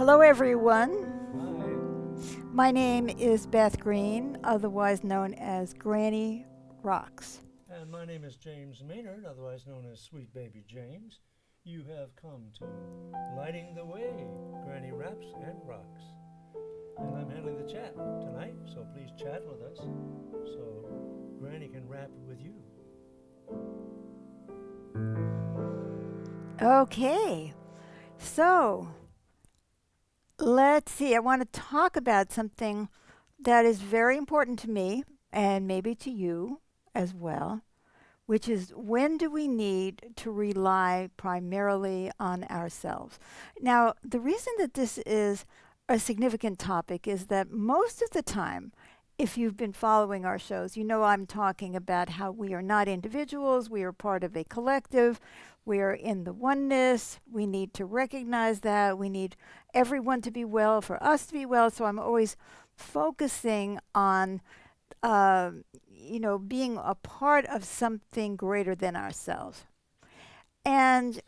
Hello, everyone. Hi. My name is Beth Green, otherwise known as Granny Rocks. And my name is James Maynard, otherwise known as Sweet Baby James. You have come to Lighting the Way, Granny Raps and Rocks. And I'm handling the chat tonight, so please chat with us so Granny can rap with you. Okay, so let's see. I want to talk about something that is very important to me and maybe to you as well, which is when do we need to rely primarily on ourselves? Now, the reason that this is a significant topic is that most of the time, if you've been following our shows, you know I'm talking about how we are not individuals, we are part of a collective, we are in the oneness, we need to recognize that, we need everyone to be well for us to be well. So I'm always focusing on uh, being a part of something greater than ourselves. And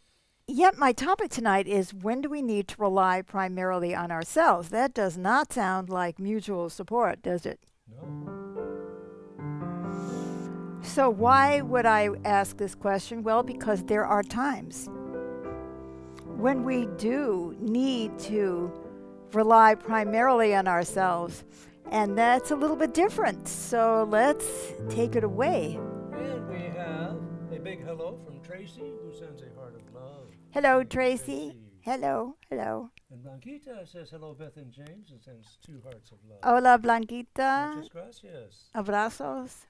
yet, my topic tonight is when do we need to rely primarily on ourselves? That does not sound like mutual support, does it? No? So, why would I ask this question? Well, because there are times when we do need to rely primarily on ourselves, and that's a little bit different. So, let's take it away. And we have a big hello from Tracy, who sends a heart of love. Hello, Thank you, Tracy. Tracy. Hello, hello. And Blanquita says hello, Beth and James, and sends two hearts of love. Hola, Blanquita. Muchas gracias. Abrazos.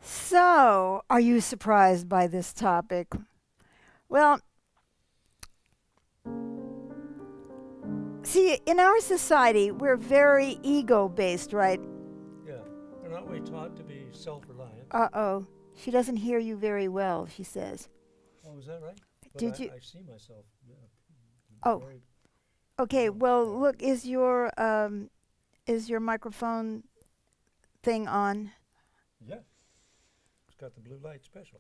So, are you surprised by this topic? Well, see, in our society, we're very ego based, right? Yeah. And aren't we taught to be self-reliant? Uh oh. She doesn't hear you very well, she says. Oh, is that right? But Did you? I see myself. Oh, Very, okay. oh, Well, yeah. look, is your microphone thing on? Yeah. It's got the blue light special.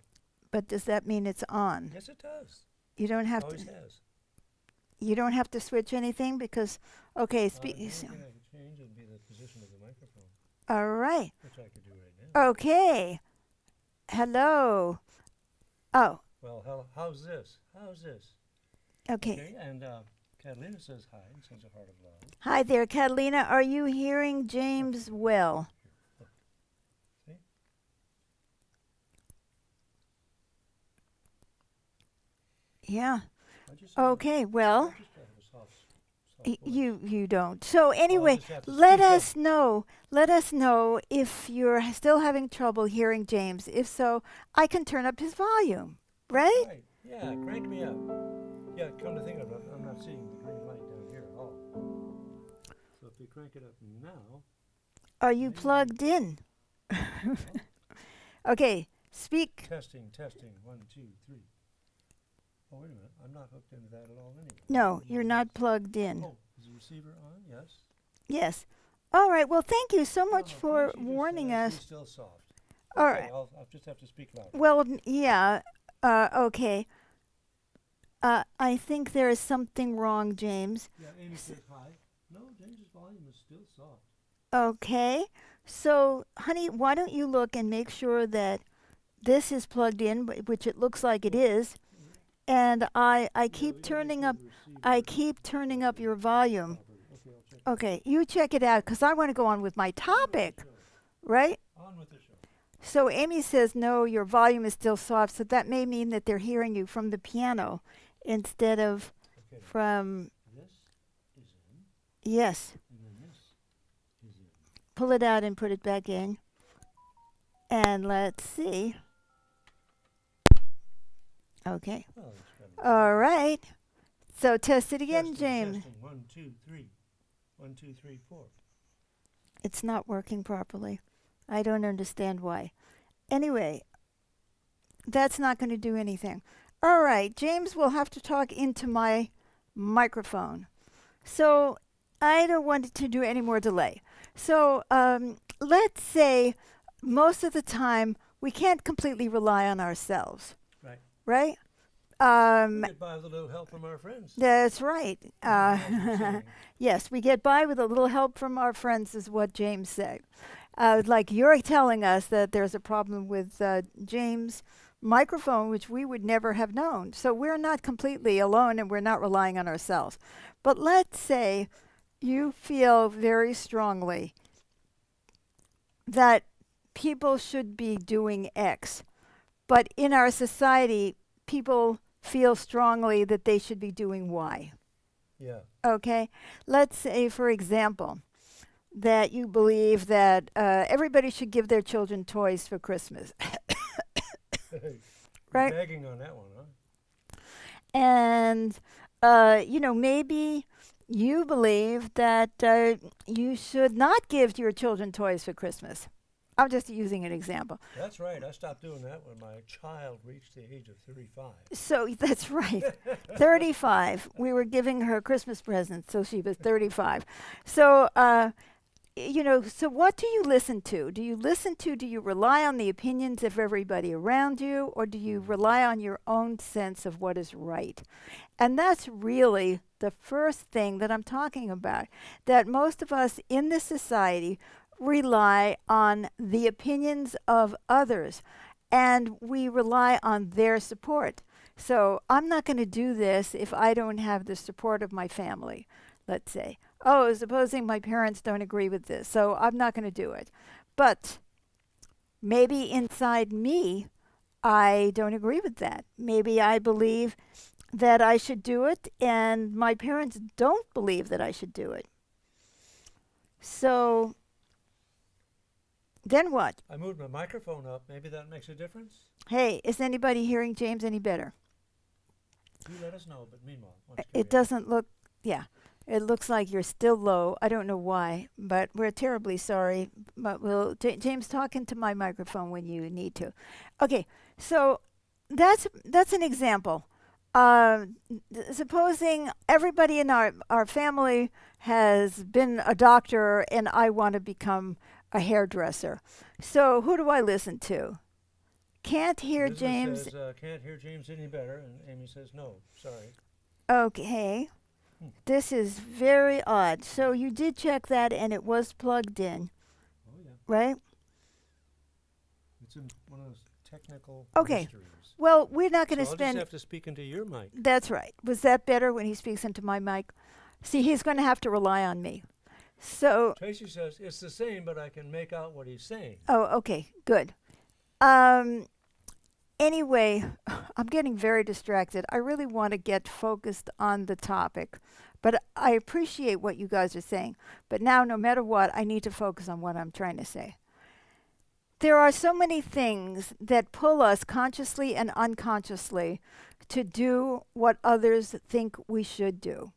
But does that mean it's on? Yes, it does. You don't It have to. always has. You don't have to switch anything because. Okay. The only thing I could change would be the position of the microphone, All right. which I could do right now. Okay. Hello. Oh. Well, how's this? How's this? Okay. Okay, and Catalina says hi and sends a heart of love. Hi there, Catalina. Are you hearing James well? Here, look. See? Yeah. I just have Okay. Well, I just have a soft voice. you don't. So Well, I anyway, just have to let speak up. us know. Let us know if you're still having trouble hearing James. If so, I can turn up his volume. Right? Right. Yeah, crank me up. Yeah, come to think of it, I'm not seeing the green light down here at all. So if you crank it up now, Are you maybe. plugged in? Well, Okay. Speak. testing, 1, 2, 3. Oh, wait a minute. I'm not hooked into that at all anyway. No, Oh, you're no, not yes. plugged in. Oh, is the receiver on? Yes. Yes. All right. Well, thank you so much Oh, for Tracy just warning says us. he's still soft. All Okay, right. I'll just have to speak louder. Well, yeah. Okay. I think there is something wrong, James. Yeah, Amy says hi. No, James's volume is still soft. Okay. So, honey, why don't you look and make sure that this is plugged in, which it looks like it is. And I Yeah, keep we gotta make turning sure up the receiver I is keep turning up properly, your volume. properly. Okay, I'll check it out. Okay, you check it out cuz I want to go on with my On with the topic, show. right? On with the show. So Amy says no, your volume is still soft, so that may mean that they're hearing you from the piano instead of Okay, from this is in, yes. and then this is in. Pull it out and put it back in. And let's see. Okay. Well, it's better. All right. So test it again, Testing, James. testing. 1, 2, 3. 1, 2, 3, 4. It's not working properly. I don't understand why. Anyway, that's not going to do anything. All right, James will have to talk into my microphone. So I don't want it to do any more delay. So let's say most of the time we can't completely rely on ourselves, Right. right? We get by with a little help from our friends. That's right. As you're saying. Yes, we get by with a little help from our friends, is what James said. Like you're telling us that there's a problem with James' microphone, which we would never have known. So we're not completely alone and we're not relying on ourselves. But let's say you feel very strongly that people should be doing X, but in our society, people feel strongly that they should be doing Y. Yeah. Okay? Let's say, for example, that you believe that everybody should give their children toys for Christmas. Right. Begging on that one, huh? And, maybe you believe that you should not give your children toys for Christmas. I'm just using an example. That's right. I stopped doing that when my child reached the age of 35. So that's right. 35. We were giving her Christmas presents, so she was 35. So, so what do you listen to? Do you rely on the opinions of everybody around you, or do you rely on your own sense of what is right? And that's really the first thing that I'm talking about, that most of us in this society rely on the opinions of others, and we rely on their support. So I'm not going to do this if I don't have the support of my family, let's say. Oh, supposing my parents don't agree with this, so I'm not going to do it. But maybe inside me, I don't agree with that. Maybe I believe that I should do it, and my parents don't believe that I should do it. So then what? I moved my microphone up. Maybe that makes a difference. Hey, is anybody hearing James any better? You let us know, but meanwhile. It doesn't look, yeah. It looks like you're still low. I don't know why, but we're terribly sorry. But James, talk into my microphone when you need to. Okay, so that's an example. Supposing everybody in our family has been a doctor and I want to become a hairdresser. So who do I listen to? Can't hear Elizabeth James. says, can't hear James any better, and Amy says, no, sorry. Okay. This is very odd. So you did check that and it was plugged in, Oh, yeah. right? It's one of those technical Okay. mysteries. Well, we're not going to So I'll spend. just have to speak into your mic. That's right. Was that better when he speaks into my mic? See, he's going to have to rely on me. So, Tracy says, it's the same, but I can make out what he's saying. oh, okay, good. Anyway, I'm getting very distracted. I really want to get focused on the topic, but I appreciate what you guys are saying. But now, no matter what, I need to focus on what I'm trying to say. There are so many things that pull us consciously and unconsciously to do what others think we should do.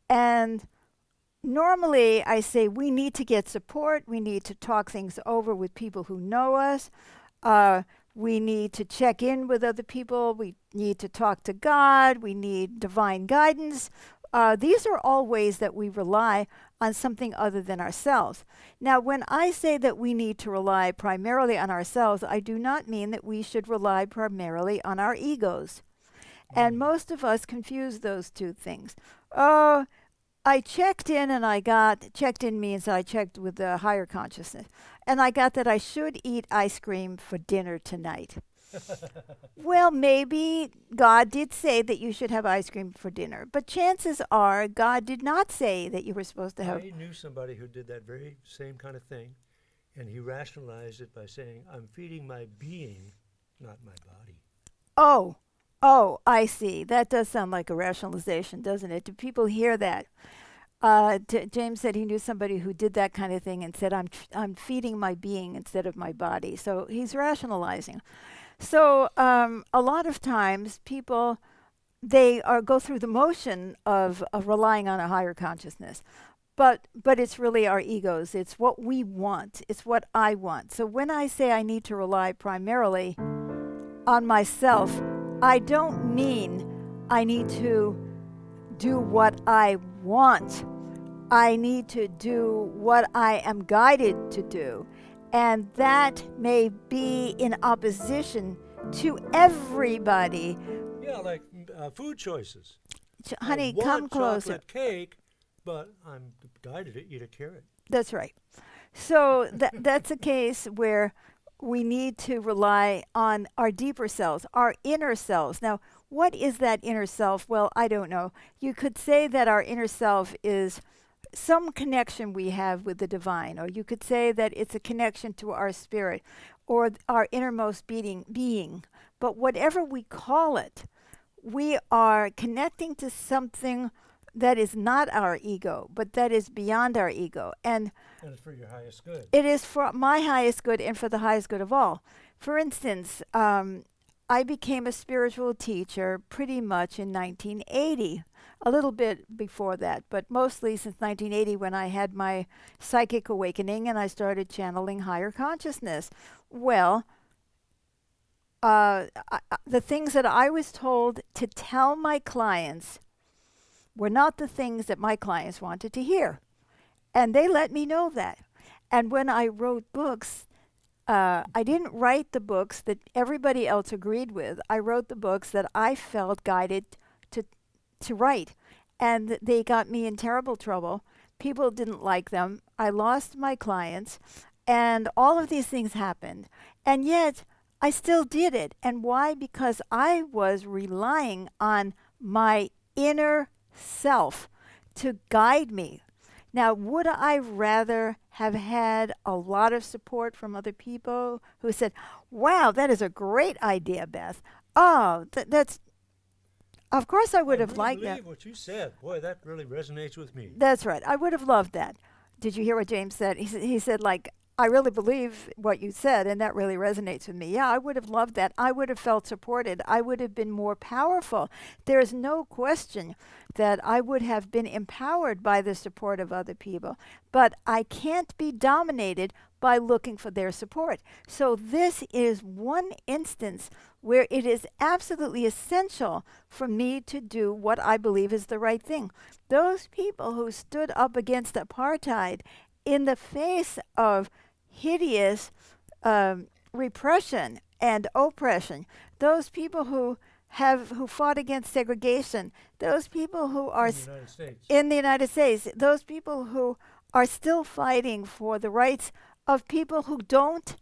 And normally I say we need to get support. We need to talk things over with people who know us. We need to check in with other people. We need to talk to God. We need divine guidance. These are all ways that we rely on something other than ourselves. Now, when I say that we need to rely primarily on ourselves, I do not mean that we should rely primarily on our egos. And most of us confuse those two things. Oh, I checked in and checked in means I checked with the higher consciousness. And I got that I should eat ice cream for dinner tonight. Well, maybe God did say that you should have ice cream for dinner, but chances are God did not say that you were supposed to have. I knew somebody who did that very same kind of thing, and he rationalized it by saying, I'm feeding my being, not my body. Oh, I see. That does sound like a rationalization, doesn't it? Do people hear that? James said he knew somebody who did that kind of thing and said, I'm feeding my being instead of my body. So he's rationalizing. So a lot of times people, they go through the motion of relying on a higher consciousness. But it's really our egos. It's what we want. It's what I want. So when I say I need to rely primarily on myself, I don't mean I need to do what I want. I need to do what I am guided to do. And that may be in opposition to everybody Yeah, like food choices. Honey, I come want closer. chocolate cake, but I'm guided to eat a carrot. That's right. So that's a case where we need to rely on our deeper selves, our inner selves. Now, what is that inner self? Well, I don't know. You could say that our inner self is some connection we have with the divine, or you could say that it's a connection to our spirit or our innermost being. But whatever we call it, we are connecting to something that is not our ego, but that is beyond our ego. And And it's for your highest good. it is for my highest good and for the highest good of all. For instance, I became a spiritual teacher pretty much in 1980, a little bit before that, but mostly since 1980 when I had my psychic awakening and I started channeling higher consciousness. Well, the things that I was told to tell my clients were not the things that my clients wanted to hear. And they let me know that. And when I wrote books, I didn't write the books that everybody else agreed with. I wrote the books that I felt guided to to write, and they got me in terrible trouble. People didn't like them. I lost my clients, and all of these things happened. And yet, I still did it. And why? Because I was relying on my inner self to guide me. Now, would I rather have had a lot of support from other people who said, wow, that is a great idea, Beth? Oh, that's, of course I would I have really liked that. believe what you said. Boy, that really resonates with me. That's right. I would have loved that. Did you hear what James said? He said, like, I really believe what you said, and that really resonates with me. Yeah, I would have loved that. I would have felt supported. I would have been more powerful. There's no question that I would have been empowered by the support of other people. But I can't be dominated by looking for their support. So this is one instance where it is absolutely essential for me to do what I believe is the right thing. Those people who stood up against apartheid in the face of hideous repression and oppression, those people who fought against segregation, those people who are In the United States. in the United States, those people who are still fighting for the rights of people who don't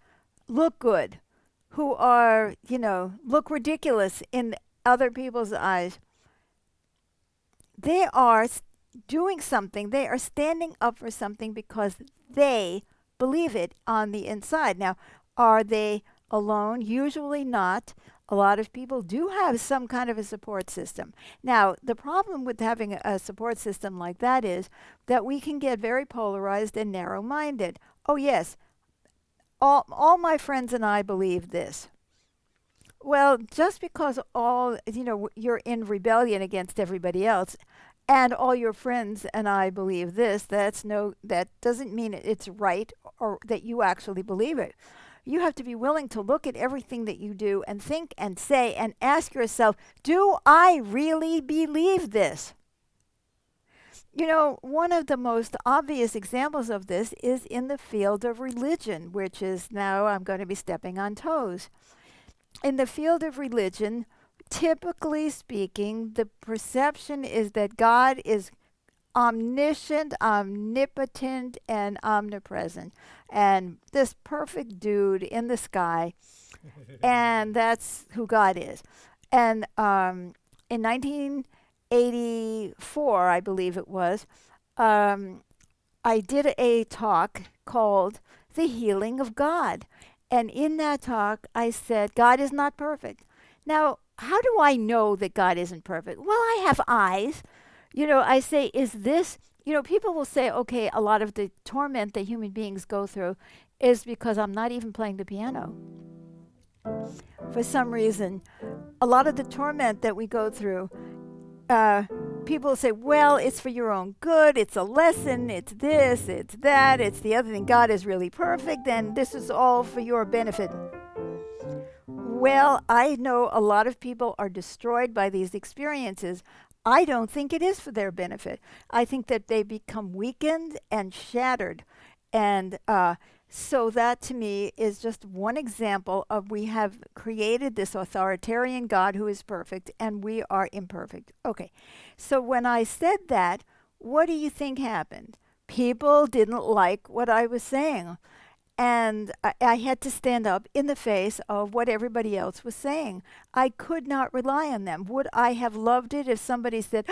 look good, who are, look ridiculous in other people's eyes. They are doing something. They are standing up for something because they believe it on the inside. Now, are they alone? Usually not. A lot of people do have some kind of a support system. Now, the problem with having a support system like that is that we can get very polarized and narrow minded. Oh, yes, all my friends and I believe this. Well, just because you're in rebellion against everybody else and all your friends and I believe this, that doesn't mean it's right or that you actually believe it. You have to be willing to look at everything that you do and think and say and ask yourself, do I really believe this? One of the most obvious examples of this is in the field of religion, which is now I'm going to be stepping on toes. In the field of religion, typically speaking, the perception is that God is omniscient, omnipotent, and omnipresent. And this perfect dude in the sky, and that's who God is. And in 1984, I believe it was, I did a talk called The Healing of God. And in that talk, I said, God is not perfect. Now, how do I know that God isn't perfect? Well, I have eyes. I say, is this, people will say, okay, a lot of the torment that human beings go through is because I'm not even playing the piano. For some reason, a lot of the torment that we go through, people say, well, it's for your own good, it's a lesson, it's this, it's that, it's the other thing. God is really perfect, and this is all for your benefit. Well, I know a lot of people are destroyed by these experiences. I don't think it is for their benefit. I think that they become weakened and shattered. And So that to me is just one example of we have created this authoritarian God who is perfect and we are imperfect. Okay. So when I said that, what do you think happened? People didn't like what I was saying. And I had to stand up in the face of what everybody else was saying. I could not rely on them. Would I have loved it if somebody said,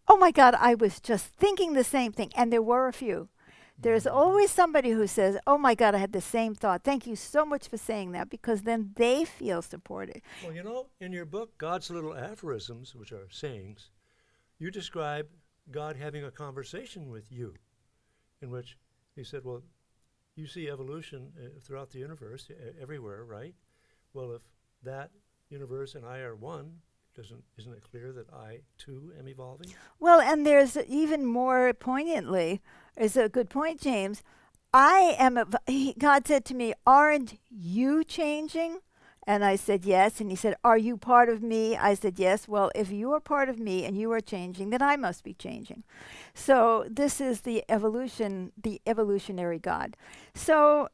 "Oh my God, I was just thinking the same thing"? And there were a few. There's always somebody who says, "Oh my God, I had the same thought. Thank you so much for saying that," because then they feel supported. Well, in your book, God's Little Aphorisms, which are sayings, you describe God having a conversation with you, in which he said, well, you see evolution throughout the universe, everywhere, right? Well, if that universe and I are one, isn't it clear that I too am evolving? Well, and there's even more poignantly, is a good point, James. I am, God said to me, "Aren't you changing?" And I said, "Yes." And he said, "Are you part of me?" I said, "Yes." Well, if you are part of me and you are changing, then I must be changing. So this is the evolution, the evolutionary God. So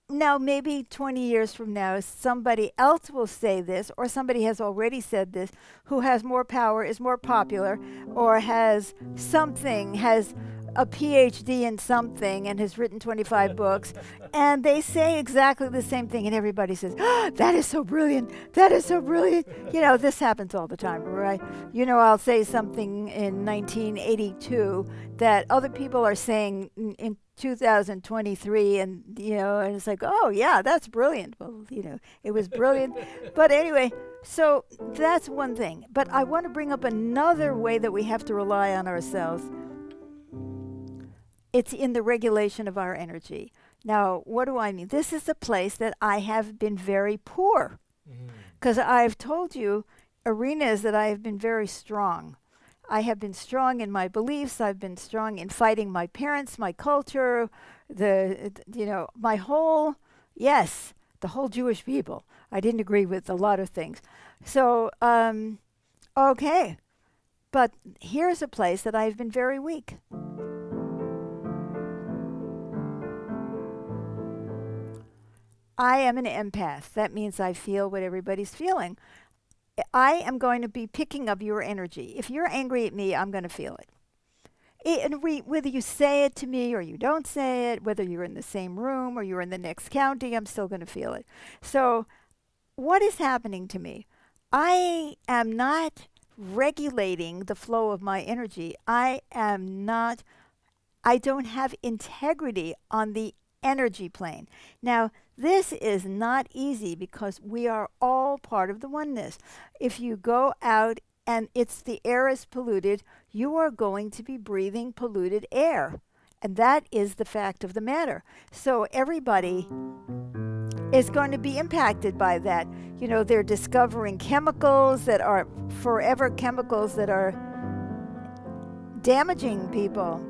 now maybe 20 years from now somebody else will say this, or somebody has already said this, who has more power, is more popular, or has something, has a PhD in something and has written 25 books, and they say exactly the same thing, and everybody says, "That is so brilliant, that is so brilliant." This happens all the time, right? I'll say something in 1982 that other people are saying in 2023, and it's like, "Oh yeah, that's brilliant." Well, it was brilliant. But anyway, so that's one thing. But I want to bring up another way that we have to rely on ourselves. It's in the regulation of our energy. Now, what do I mean? This is a place that I have been very poor, because I've told you arenas that I have been very strong. I have been strong in my beliefs. I've been strong in fighting my parents, my culture, my whole, yes, the whole Jewish people. I didn't agree with a lot of things. So, okay. But here's a place that I've been very weak. I am an empath. That means I feel what everybody's feeling. I am going to be picking up your energy. If you're angry at me, I'm going to feel it. Whether you say it to me or you don't say it, whether you're in the same room or you're in the next county, I'm still going to feel it. So, what is happening to me? I am not regulating the flow of my energy. I don't have integrity on the energy plane. Now, this is not easy because we are all part of the oneness. If you go out and the air is polluted, you are going to be breathing polluted air. And that is the fact of the matter. So everybody is going to be impacted by that. They're discovering chemicals that are forever chemicals that are damaging people.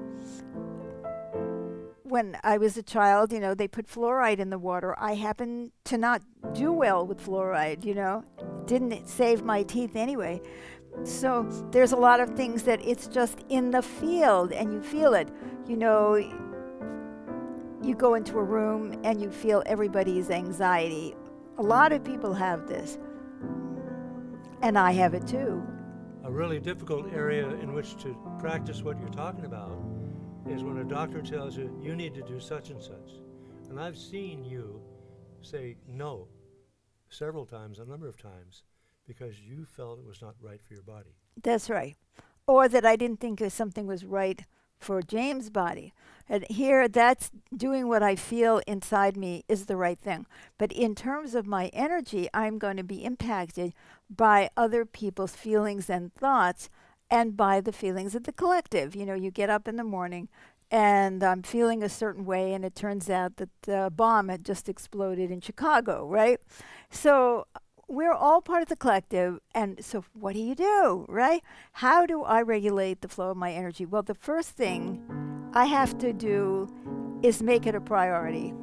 When I was a child, they put fluoride in the water. I happened to not do well with fluoride, Didn't save my teeth anyway. So there's a lot of things that it's just in the field and you feel it. You go into a room and you feel everybody's anxiety. A lot of people have this. And I have it too. A really difficult area in which to practice what you're talking about is when a doctor tells you, you need to do such and such. And I've seen you say no several times, a number of times, because you felt it was not right for your body. That's right. Or that I didn't think something was right for James' body. And here, that's doing what I feel inside me is the right thing. But in terms of my energy, I'm going to be impacted by other people's feelings and thoughts and by the feelings of the collective. You get up in the morning and I'm feeling a certain way, and it turns out that the bomb had just exploded in Chicago, right? So we're all part of the collective, and so what do, right? How do I regulate the flow of my energy? Well, the first thing I have to do is make it a priority.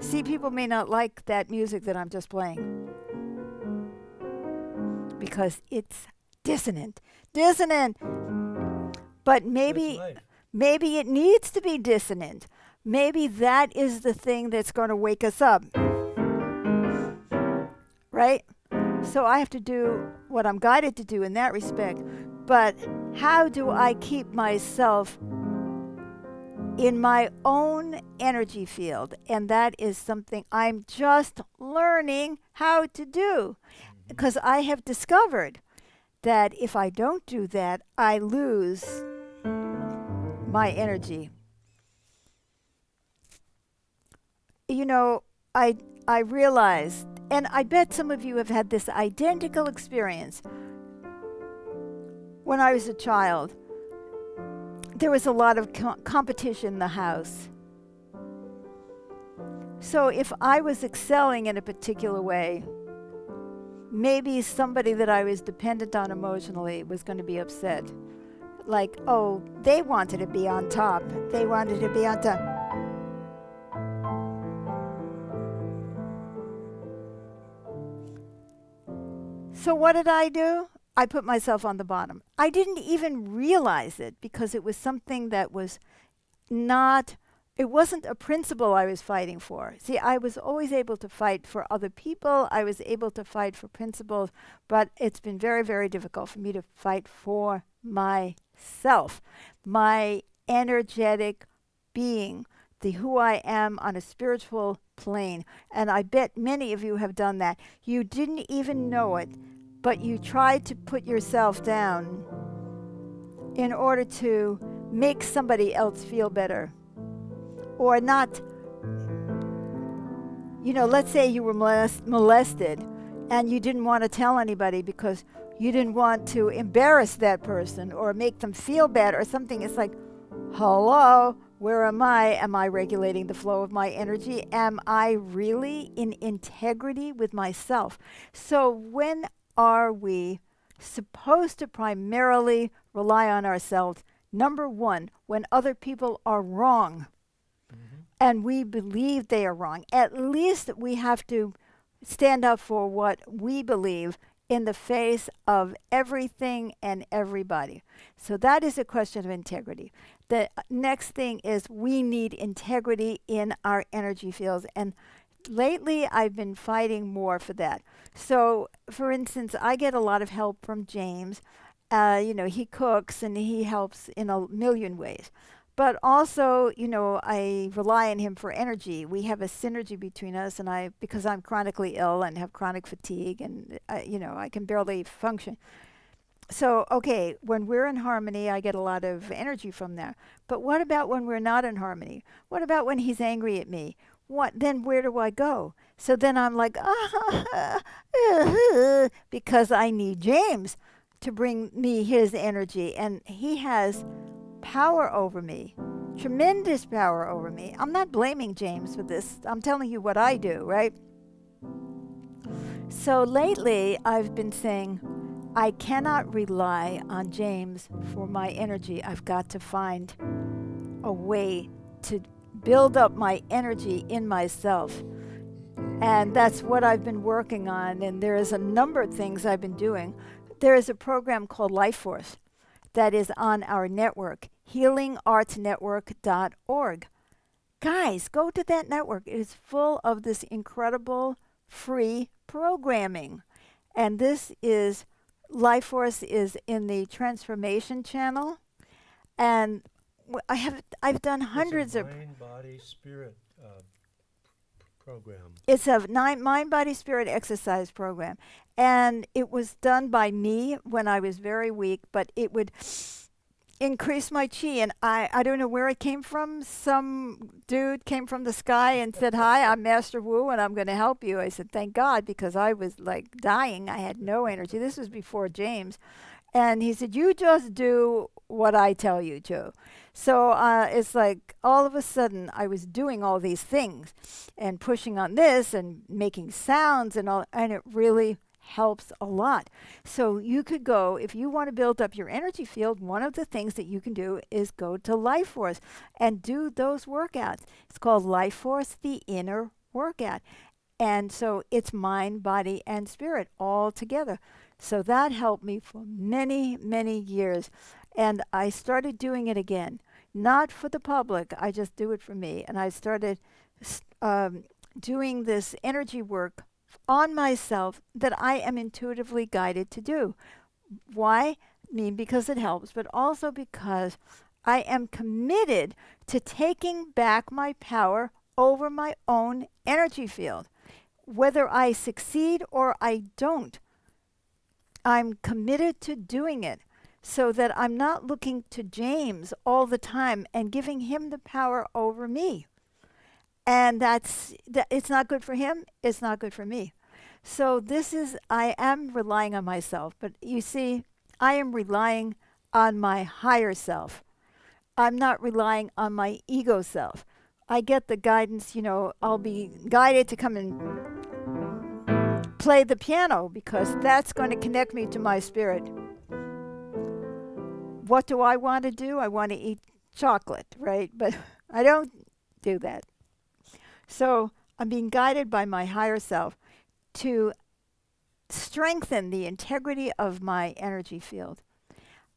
See, people may not like that music that I'm just playing because it's dissonant. Dissonant! But That's right. maybe it needs to be dissonant. Maybe that is the thing that's going to wake us up, right? So I have to do what I'm guided to do in that respect. But how do I keep myself in my own energy field? And that is something I'm just learning how to do Hmm. because I have discovered that if I don't do that, I lose my energy. You know, I realized, and I bet some of you have had this identical experience. When I was a child, there was a lot of competition in the house. So if I was excelling in a particular way, maybe somebody that I was dependent on emotionally was going to be upset. Like, oh, they wanted to be on top. They wanted to be on top. So what did I do? I put myself on the bottom. I didn't even realize it because it was something that was not, it wasn't a principle I was fighting for. See, I was always able to fight for other people. I was able to fight for principles, but it's been very, very difficult for me to fight for myself, my energetic being, the who I am on a spiritual plane. And I bet many of you have done that. You didn't even know it, but you tried to put yourself down in order to make somebody else feel better. Or not, let's say you were molested and you didn't want to tell anybody because you didn't want to embarrass that person or make them feel bad or something. It's like, hello, where am I? Am I regulating the flow of my energy? Am I really in integrity with myself? So when are we supposed to primarily rely on ourselves? Number one, when other people are wrong Hmm. and we believe they are wrong, at least we have to stand up for what we believe in the face of everything and everybody. So that is a question of integrity. The next thing is we need integrity in our energy fields. And lately I've been fighting more for that. So, for instance, I get a lot of help from James. He cooks and he helps in a million ways. But also, I rely on him for energy. We have a synergy between us, and because I'm chronically ill and have chronic fatigue, and I can barely function. So, okay, when we're in harmony, I get a lot of energy from there. But what about when we're not in harmony? What about when he's angry at me? What then? Where do I go? So then I'm like, because I need James to bring me his energy, and he has power over me, tremendous power over me. I'm not blaming James for this. I'm telling you what I do, right? So lately, I've been saying, I cannot rely on James for my energy. I've got to find a way to build up my energy in myself. And that's what I've been working on. And there is a number of things I've been doing. There is a program called Life Force that is on our network, healingartsnetwork.org. Guys, go to that network. It is full of this incredible free programming. And this is Life Force is in the transformation channel. And I've done hundreds It's a of. mind, body, spirit program. It's a mind, body, spirit exercise program. And it was done by me when I was very weak, but it would increase my chi. And I don't know where it came from. Some dude came from the sky and said, "Hi, I'm Master Wu and I'm going to help you." I said, "Thank God," because I was like dying. I had no energy. This was before James. And he said, "You just do what I tell you to." So it's like all of a sudden I was doing all these things and pushing on this and making sounds and all, and it really helps a lot. So you could go, if you want to build up your energy field, one of the things that you can do is go to Life Force and do those workouts. It's called Life Force, the Inner Workout. And so it's mind, body, and spirit all together. So that helped me for many, many years. And I started doing it again, not for the public. I just do it for me. And I started doing this energy work on myself that I am intuitively guided to do. Why? I mean, because it helps, but also because I am committed to taking back my power over my own energy field. Whether I succeed or I don't, I'm committed to doing it so that I'm not looking to James all the time and giving him the power over me. And it's not good for him, it's not good for me. So I am relying on myself, but you see, I am relying on my higher self. I'm not relying on my ego self. I get the guidance, I'll be guided to come and play the piano because that's going to connect me to my spirit. What do I want to do? I want to eat chocolate, right? But I don't do that. So I'm being guided by my higher self to strengthen the integrity of my energy field.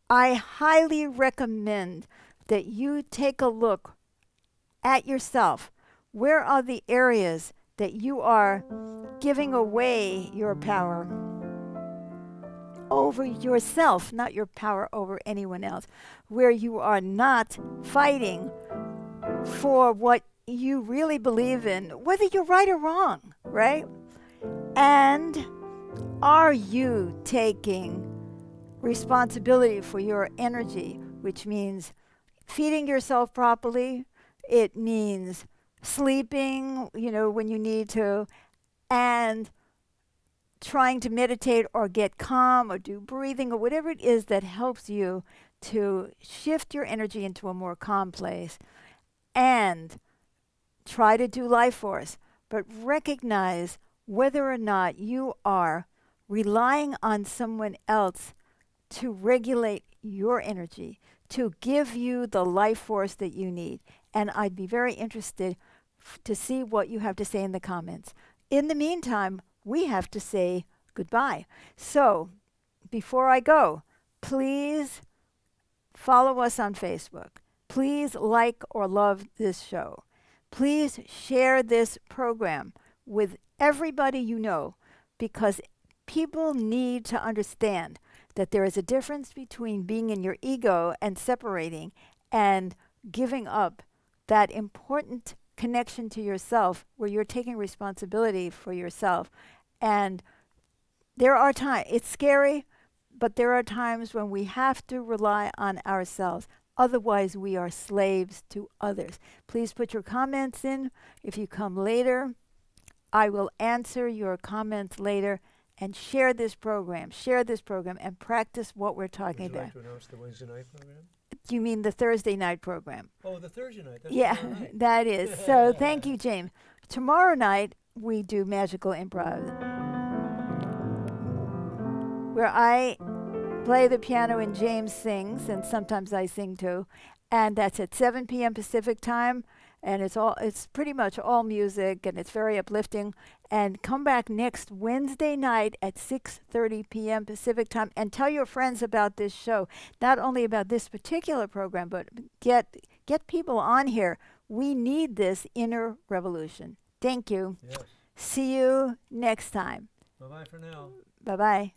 I highly recommend that you take a look at yourself. Where are the areas that you are giving away your power over yourself, not your power over anyone else, where you are not fighting for what you really believe in, whether you're right or wrong, right? And are you taking responsibility for your energy, which means feeding yourself properly? It means sleeping, when you need to, and trying to meditate or get calm or do breathing or whatever it is that helps you to shift your energy into a more calm place. And try to do life force, but recognize whether or not you are relying on someone else to regulate your energy, to give you the life force that you need. And I'd be very interested to see what you have to say in the comments. In the meantime, we have to say goodbye. So before I go, please follow us on Facebook. Please like or love this show. Please share this program with everybody you know, because people need to understand that there is a difference between being in your ego and separating and giving up that important connection to yourself where you're taking responsibility for yourself. And there are times, it's scary, but there are times when we have to rely on ourselves. Otherwise, we are slaves to others. Please put your comments in. If you come later, I will answer your comments later. And share this program, and practice what we're talking Would you about. like to announce the Wednesday night program? You mean the Thursday night program? Oh, the Thursday night. That's Yeah, tomorrow night. that is. So thank you, James. Tomorrow night, we do Magical Improv, where I play the piano and James sings, and sometimes I sing too. And that's at 7 p.m. Pacific time. And it's pretty much all music, and it's very uplifting. And come back next Wednesday night at 6:30 p.m. Pacific time and tell your friends about this show. Not only about this particular program, but get people on here. We need this inner revolution. Thank you. Yes. See you next time. Bye-bye for now. Bye-bye.